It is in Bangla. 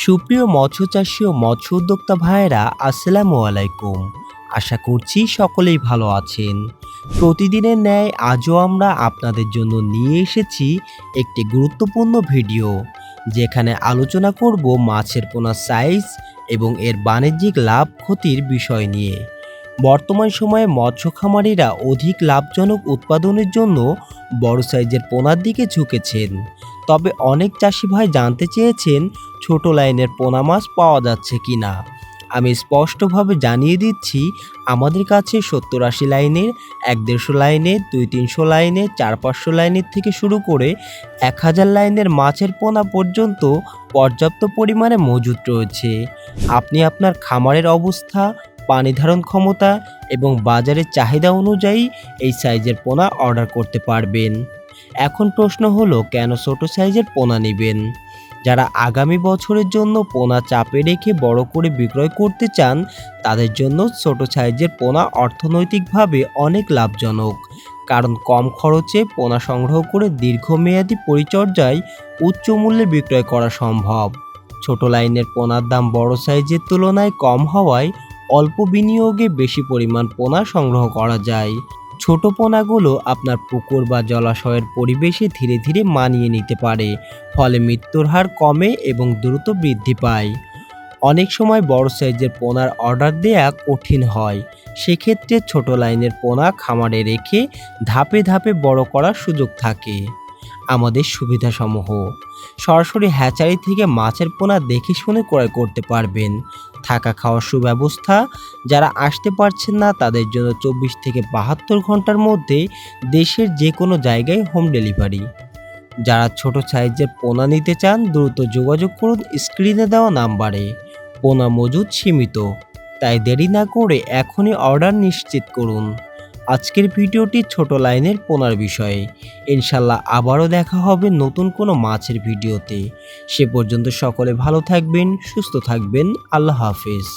সুপ্রিয় মৎস্যচাষী ও মৎস্য উদ্যোক্তা ভাইয়েরা আসসালামু আলাইকুম। আশা করছি সকলেই ভালো আছেন। প্রতিদিনের ন্যায় আজও আমরা আপনাদের জন্য নিয়ে এসেছি একটি গুরুত্বপূর্ণ ভিডিও, যেখানে আলোচনা করব মাছের পোনার সাইজ এবং এর বাণিজ্যিক লাভ ক্ষতির বিষয় নিয়ে। বর্তমান সময়ে মৎস্য খামারিরা অধিক লাভজনক উৎপাদনের জন্য বড় সাইজের পোনার দিকে ঝুঁকেছেন। তবে অনেক চাষি ভাই জানতে চেয়েছেন ছোট লাইনের পোনা মাছ পাওয়া যাচ্ছে কিনা। আমি স্পষ্টভাবে জানিয়ে দিচ্ছি, আমাদের কাছে 70-80 লাইনের, 1-150 লাইনের, 200-300 লাইনের, 400-500 লাইনের থেকে শুরু করে 1000 লাইনের মাছের পোনা পর্যন্ত পর্যাপ্ত পরিমাণে মজুদ রয়েছে। আপনি আপনার খামারের অবস্থা, পানি ধারণ ক্ষমতা এবং বাজারের চাহিদা অনুযায়ী এই সাইজের পোনা অর্ডার করতে পারবেন। এখন প্রশ্ন হলো, কেন ছোট সাইজের পোনা নেবেন? যারা আগামী বছরের জন্য পোনা চাপে রেখে বড় করে বিক্রয় করতে চান, তাদের জন্য ছোট সাইজের পোনা অর্থনৈতিকভাবে অনেক লাভজনক। কারণ কম খরচে পোনা সংগ্রহ করে দীর্ঘমেয়াদী পরিচর্যায় উচ্চ মূল্যে বিক্রয় করা সম্ভব। ছোট লাইনের পোনার দাম বড় সাইজের তুলনায় কম হওয়ায় অল্প বিনিয়োগে বেশি পরিমাণ পোনা সংগ্রহ করা যায়। ছোট পোনাগুলো আপনার পুকুর বা জলাশয়ের পরিবেশে ধীরে ধীরে মানিয়ে নিতে পারে, ফলে মৃত্যুর হার কমে এবং দ্রুত বৃদ্ধি পায়। অনেক সময় বড় সাইজের পোনার অর্ডার দেয়া কঠিন হয়, সেক্ষেত্রে ছোট লাইনের পোনা খামারে রেখে ধাপে ধাপে বড় করার সুযোগ থাকে। আমাদের সুবিধাসমূহ: সরাসরি হ্যাচারি থেকে মাছের পোনা দেখে শুনে ক্রয় করতে পারবেন। থাকা খাওয়ার সুব্যবস্থা, যারা আসতে পারছেন না তাদের জন্য 24 থেকে 72 ঘন্টার মধ্যে দেশের যে কোনো জায়গায় হোম ডেলিভারি। যারা ছোট সাইজের পোনা নিতে চান, দ্রুত যোগাযোগ করুন স্ক্রিনে দেওয়া নাম্বারে। পোনা মজুদ সীমিত, তাই দেরি না করে এখনই অর্ডার নিশ্চিত করুন। আজকের ভিডিওটি ছোট লাইনের পোনার বিষয়ে। ইনশাল্লাহ আবারও দেখা হবে নতুন কোনো মাছের ভিডিওতে। সে পর্যন্ত সকলে ভালো থাকবেন, সুস্থ থাকবেন। আল্লাহ হাফেজ।